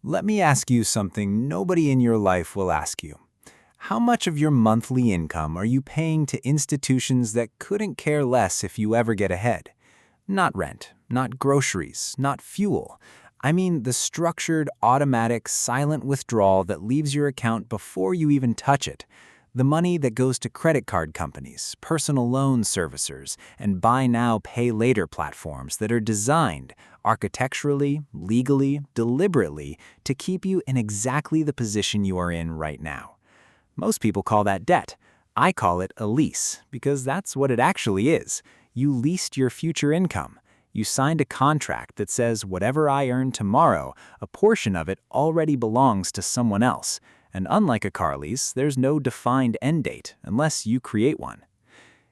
Let me ask you something nobody in your life will ask you. How much of your monthly income are you paying to institutions that couldn't care less if you ever get ahead? Not rent, not groceries, not fuel. I mean the structured, automatic, silent withdrawal that leaves your account before you even touch it. The money that goes to credit card companies, personal loan servicers, and buy now, pay later platforms that are designed, architecturally, legally, deliberately, to keep you in exactly the position you are in right now. Most people call that debt. I call it a lease, because that's what it actually is. You leased your future income. You signed a contract that says whatever I earn tomorrow, a portion of it already belongs to someone else. And unlike a car lease, there's no defined end date unless you create one.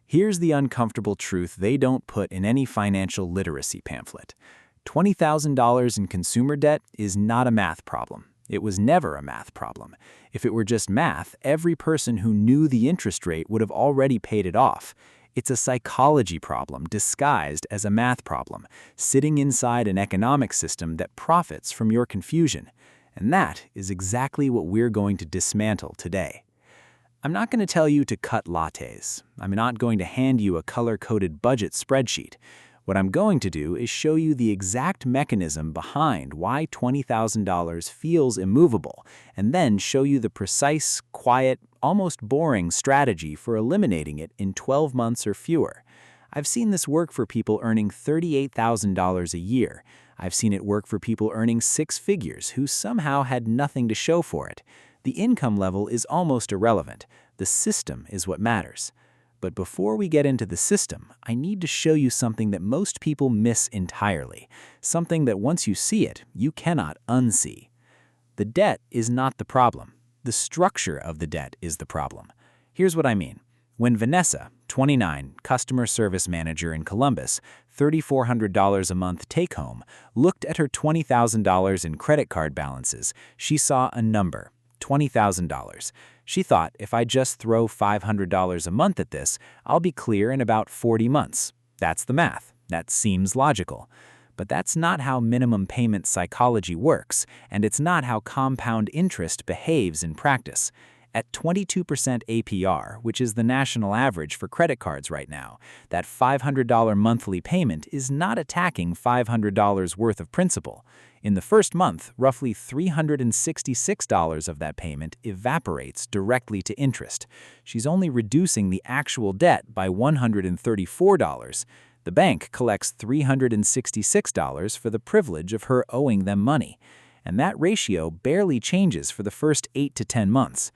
Here's the uncomfortable truth they don't put in any financial literacy pamphlet. $20,000 in consumer debt is not a math problem. It was never a math problem. If it were just math, every person who knew the interest rate would have already paid it off. It's a psychology problem disguised as a math problem, sitting inside an economic system that profits from your confusion. And that is exactly what we're going to dismantle today. I'm not going to tell you to cut lattes. I'm not going to hand you a color-coded budget spreadsheet. What I'm going to do is show you the exact mechanism behind why $20,000 feels immovable, and then show you the precise, quiet, almost boring strategy for eliminating it in 12 months or fewer. I've seen this work for people earning $38,000 a year. I've seen it work for people earning six figures who somehow had nothing to show for it. The income level is almost irrelevant. The system is what matters. But before we get into the system, I need to show you something that most people miss entirely, something that once you see it, you cannot unsee. The debt is not the problem. The structure of the debt is the problem. Here's what I mean. When Vanessa, 29, customer service manager in Columbus, $3,400 a month take-home, looked at her $20,000 in credit card balances, she saw a number, $20,000. She thought, if I just throw $500 a month at this, I'll be clear in about 40 months. That's the math. That seems logical. But that's not how minimum payment psychology works, and it's not how compound interest behaves in practice. At 22% APR, which is the national average for credit cards right now, that $500 monthly payment is not attacking $500 worth of principal. In the first month, roughly $366 of that payment evaporates directly to interest. She's only reducing the actual debt by $134. The bank collects $366 for the privilege of her owing them money. And that ratio barely changes for the first 8 to 10 months.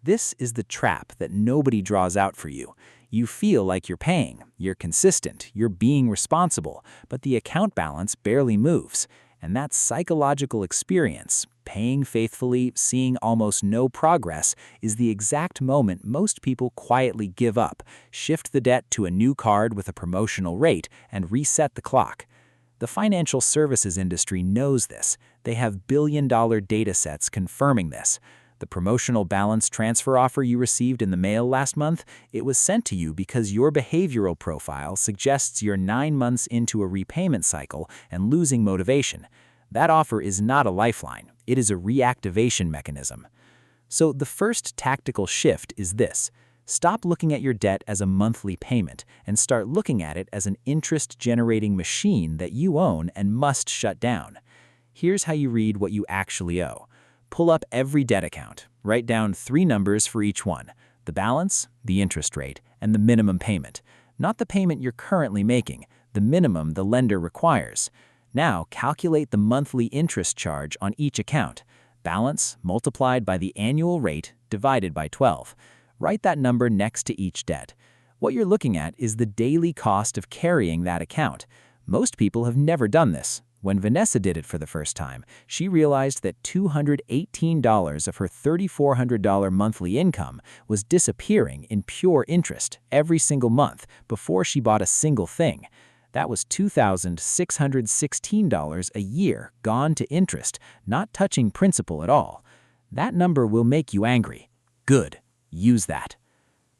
This is the trap that nobody draws out for you. You feel like you're paying, you're consistent, you're being responsible, but the account balance barely moves. And that psychological experience, paying faithfully, seeing almost no progress, is the exact moment most people quietly give up, shift the debt to a new card with a promotional rate, and reset the clock. The financial services industry knows this. They have billion-dollar data sets confirming this. The promotional balance transfer offer you received in the mail last month, it was sent to you because your behavioral profile suggests you're 9 months into a repayment cycle and losing motivation. That offer is not a lifeline. It is a reactivation mechanism. So the first tactical shift is this. Stop looking at your debt as a monthly payment and start looking at it as an interest-generating machine that you own and must shut down. Here's how you read what you actually owe. Pull up every debt account. Write down 3 numbers for each one: the balance, the interest rate, and the minimum payment. Not the payment you're currently making, the minimum the lender requires. Now calculate the monthly interest charge on each account. Balance multiplied by the annual rate divided by 12. Write that number next to each debt. What you're looking at is the daily cost of carrying that account. Most people have never done this. When Vanessa did it for the first time, she realized that $218 of her $3,400 monthly income was disappearing in pure interest every single month before she bought a single thing. That was $2,616 a year gone to interest, not touching principal at all. That number will make you angry. Good. Use that.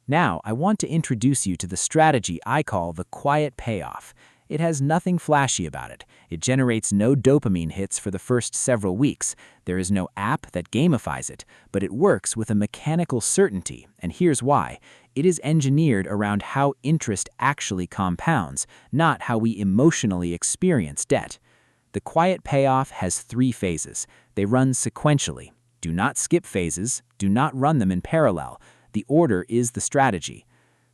Now, I want to introduce you to the strategy I call the quiet payoff. It has nothing flashy about it. It generates no dopamine hits for the first several weeks. There is no app that gamifies it, but it works with a mechanical certainty, and here's why. It is engineered around how interest actually compounds, not how we emotionally experience debt. The quiet payoff has 3 phases. They run sequentially. Do not skip phases. Do not run them in parallel. The order is the strategy.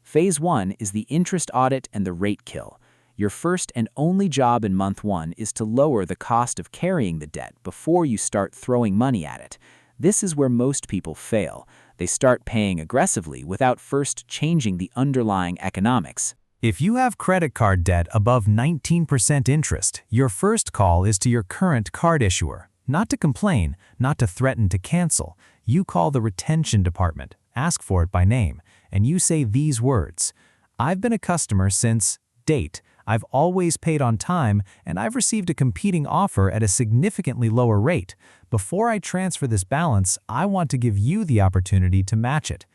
Phase 1 is the interest audit and the rate kill. Your first and only job in month 1 is to lower the cost of carrying the debt before you start throwing money at it. This is where most people fail. They start paying aggressively without first changing the underlying economics. If you have credit card debt above 19% interest, your first call is to your current card issuer. Not to complain, not to threaten to cancel. You call the retention department, ask for it by name, and you say these words: "I've been a customer since date. I've always paid on time, and I've received a competing offer at a significantly lower rate. Before I transfer this balance, I want to give you the opportunity to match it."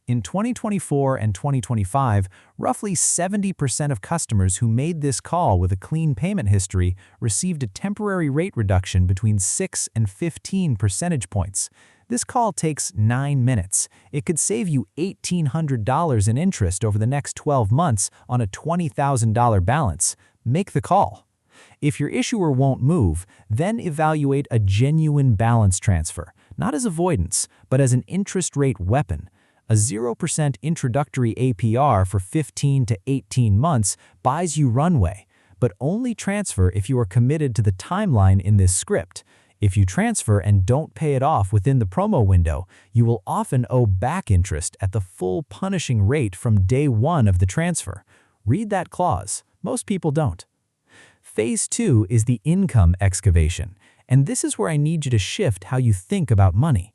In 2024 and 2025, roughly 70% of customers who made this call with a clean payment history received a temporary rate reduction between 6 and 15 percentage points. This call takes 9 minutes. It could save you $1,800 in interest over the next 12 months on a $20,000 balance. Make the call. If your issuer won't move, then evaluate a genuine balance transfer, not as avoidance, but as an interest rate weapon. A 0% introductory APR for 15 to 18 months buys you runway, but only transfer if you are committed to the timeline in this script. If you transfer and don't pay it off within the promo window, you will often owe back interest at the full punishing rate from day 1 of the transfer. Read that clause. Most people don't. Phase 2 is the income excavation, and this is where I need you to shift how you think about money.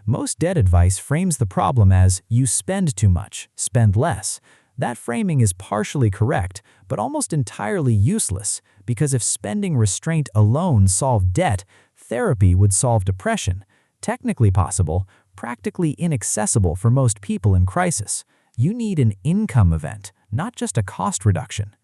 Most debt advice frames the problem as you spend too much, spend less. That framing is partially correct, but almost entirely useless, because if spending restraint alone solved debt, therapy would solve depression. Technically possible, practically inaccessible for most people in crisis. You need an income event, not just a cost reduction.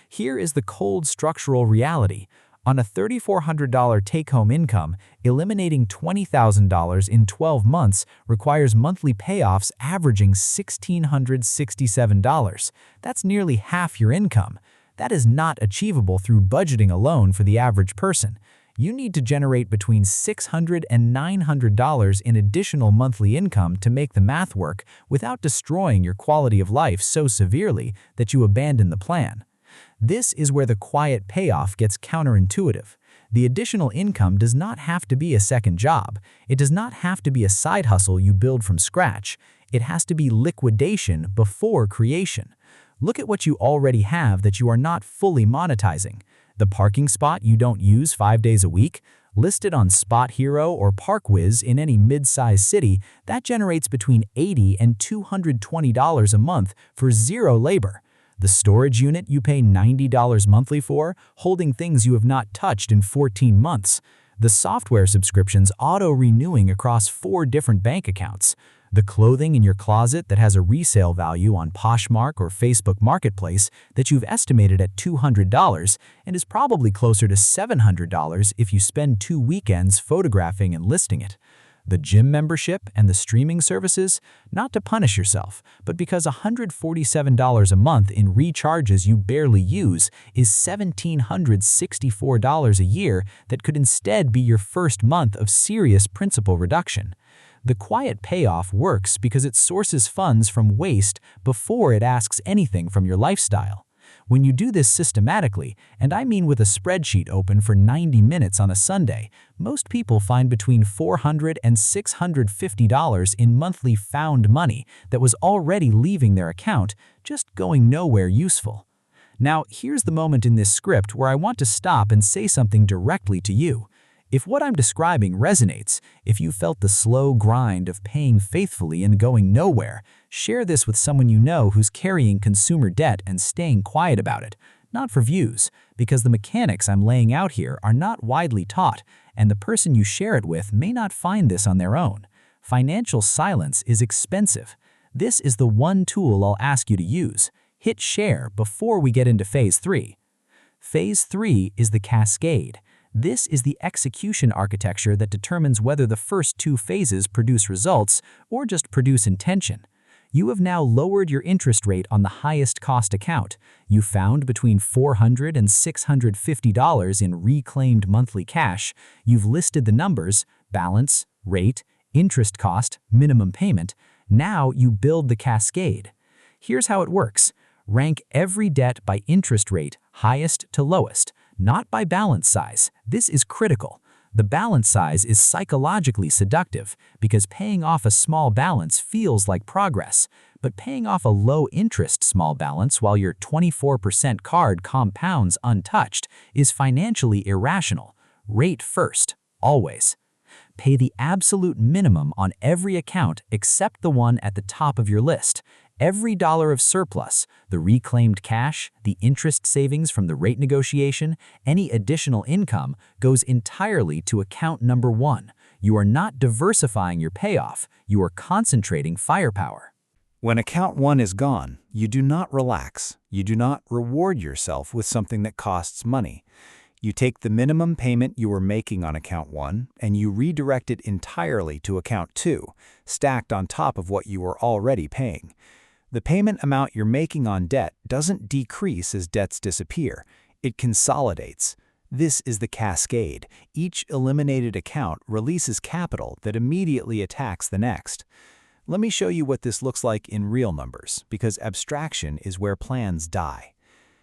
Here is the cold structural reality. On a $3,400 take-home income, eliminating $20,000 in 12 months requires monthly payoffs averaging $1,667. That's nearly half your income. That is not achievable through budgeting alone for the average person. You need to generate between $600 and $900 in additional monthly income to make the math work without destroying your quality of life so severely that you abandon the plan. This is where the quiet payoff gets counterintuitive. The additional income does not have to be a second job. It does not have to be a side hustle you build from scratch. It has to be liquidation before creation. Look at what you already have that you are not fully monetizing. The parking spot you don't use 5 days a week, listed on Spot Hero or ParkWiz in any mid-sized city, that generates between $80 and $220 a month for zero labor. The storage unit you pay $90 monthly for, holding things you have not touched in 14 months. The software subscriptions auto-renewing across 4 different bank accounts. The clothing in your closet that has a resale value on Poshmark or Facebook Marketplace that you've estimated at $200 and is probably closer to $700 if you spend 2 weekends photographing and listing it. The gym membership and the streaming services, not to punish yourself, but because $147 a month in recharges you barely use is $1,764 a year that could instead be your first month of serious principal reduction. The quiet payoff works because it sources funds from waste before it asks anything from your lifestyle. When you do this systematically, and I mean with a spreadsheet open for 90 minutes on a Sunday, most people find between $400 and $650 in monthly found money that was already leaving their account, just going nowhere useful. Now, here's the moment in this script where I want to stop and say something directly to you. If what I'm describing resonates, if you felt the slow grind of paying faithfully and going nowhere, share this with someone you know who's carrying consumer debt and staying quiet about it. Not for views, because the mechanics I'm laying out here are not widely taught, and the person you share it with may not find this on their own. Financial silence is expensive. This is the one tool I'll ask you to use. Hit share before we get into phase 3. Phase 3 is the cascade. This is the execution architecture that determines whether the first two phases produce results or just produce intention. You have now lowered your interest rate on the highest cost account. You found between $400 and $650 in reclaimed monthly cash. You've listed the numbers: balance, rate, interest cost, minimum payment. Now you build the cascade. Here's how it works. Rank every debt by interest rate, highest to lowest, not by balance size. This is critical. The balance size is psychologically seductive because paying off a small balance feels like progress, but paying off a low-interest small balance while your 24% card compounds untouched is financially irrational. Rate first, always. Pay the absolute minimum on every account except the one at the top of your list. Every dollar of surplus, the reclaimed cash, the interest savings from the rate negotiation, any additional income goes entirely to account number 1. You are not diversifying your payoff, you are concentrating firepower. When account 1 is gone, you do not relax. You do not reward yourself with something that costs money. You take the minimum payment you were making on account 1 and you redirect it entirely to account 2, stacked on top of what you were already paying. The payment amount you're making on debt doesn't decrease as debts disappear. It consolidates. This is the cascade. Each eliminated account releases capital that immediately attacks the next. Let me show you what this looks like in real numbers, because abstraction is where plans die.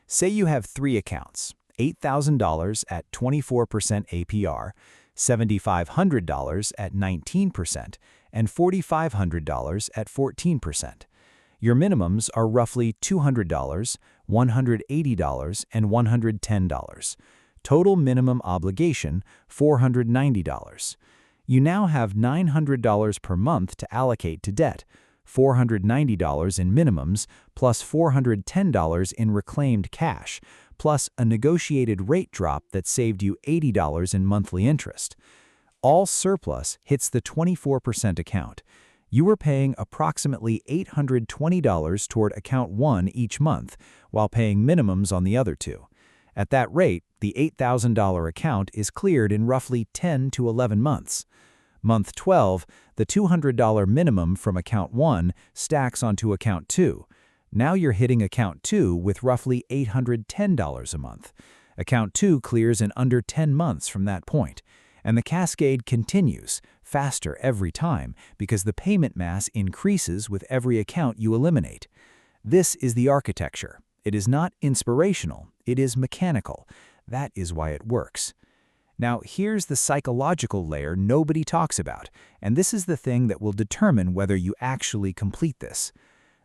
Say you have 3 accounts, $8,000 at 24% APR, $7,500 at 19%, and $4,500 at 14%. Your minimums are roughly $200, $180, and $110. Total minimum obligation, $490. You now have $900 per month to allocate to debt, $490 in minimums, plus $410 in reclaimed cash, plus a negotiated rate drop that saved you $80 in monthly interest. All surplus hits the 24% account. You were paying approximately $820 toward account 1 each month, while paying minimums on the other 2. At that rate, the $8,000 account is cleared in roughly 10 to 11 months. Month 12, the $200 minimum from account 1 stacks onto account 2. Now you're hitting account 2 with roughly $810 a month. Account 2 clears in under 10 months from that point. And the cascade continues, faster every time, because the payment mass increases with every account you eliminate. This is the architecture. It is not inspirational, it is mechanical. That is why it works. Now, here's the psychological layer nobody talks about, and this is the thing that will determine whether you actually complete this.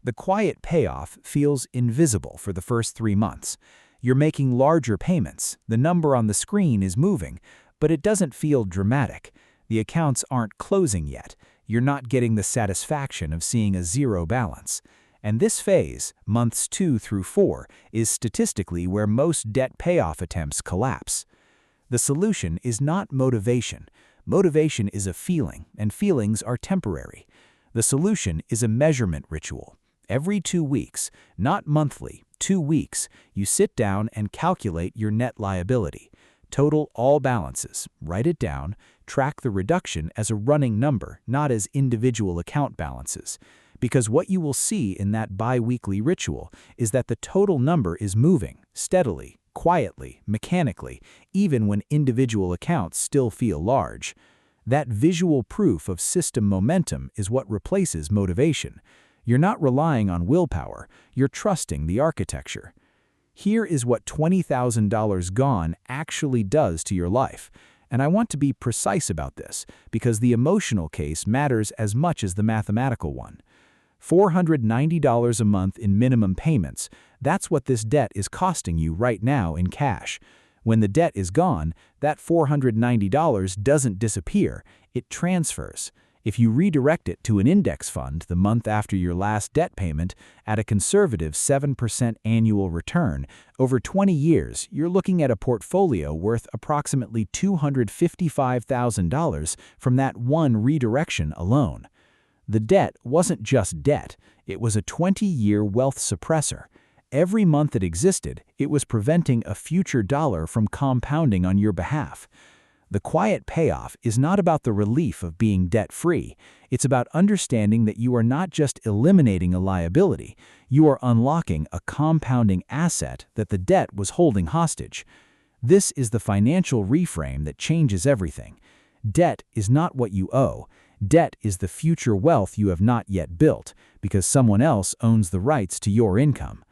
The quiet payoff feels invisible for the first 3 months. You're making larger payments, the number on the screen is moving, but it doesn't feel dramatic. The accounts aren't closing yet. You're not getting the satisfaction of seeing a zero balance. And this phase, months 2 through 4, is statistically where most debt payoff attempts collapse. The solution is not motivation. Motivation is a feeling, and feelings are temporary. The solution is a measurement ritual. Every 2 weeks, not monthly, 2 weeks, you sit down and calculate your net liability. Total all balances, write it down, track the reduction as a running number, not as individual account balances. Because what you will see in that bi-weekly ritual is that the total number is moving, steadily, quietly, mechanically, even when individual accounts still feel large. That visual proof of system momentum is what replaces motivation. You're not relying on willpower, you're trusting the architecture. Here is what $20,000 gone actually does to your life. And I want to be precise about this, because the emotional case matters as much as the mathematical one. $490 a month in minimum payments, that's what this debt is costing you right now in cash. When the debt is gone, that $490 doesn't disappear, it transfers. If you redirect it to an index fund the month after your last debt payment at a conservative 7% annual return, over 20 years, you're looking at a portfolio worth approximately $255,000 from that one redirection alone. The debt wasn't just debt, it was a 20-year wealth suppressor. Every month it existed, it was preventing a future dollar from compounding on your behalf. The quiet payoff is not about the relief of being debt-free. It's about understanding that you are not just eliminating a liability, you are unlocking a compounding asset that the debt was holding hostage. This is the financial reframe that changes everything. Debt is not what you owe. Debt is the future wealth you have not yet built, because someone else owns the rights to your income.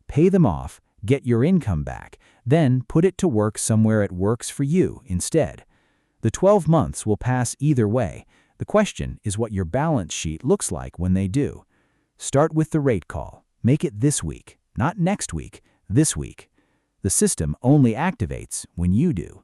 Pay them off, get your income back, then put it to work somewhere it works for you instead. The 12 months will pass either way. The question is what your balance sheet looks like when they do. Start with the rate call. Make it this week, not next week, this week. The system only activates when you do.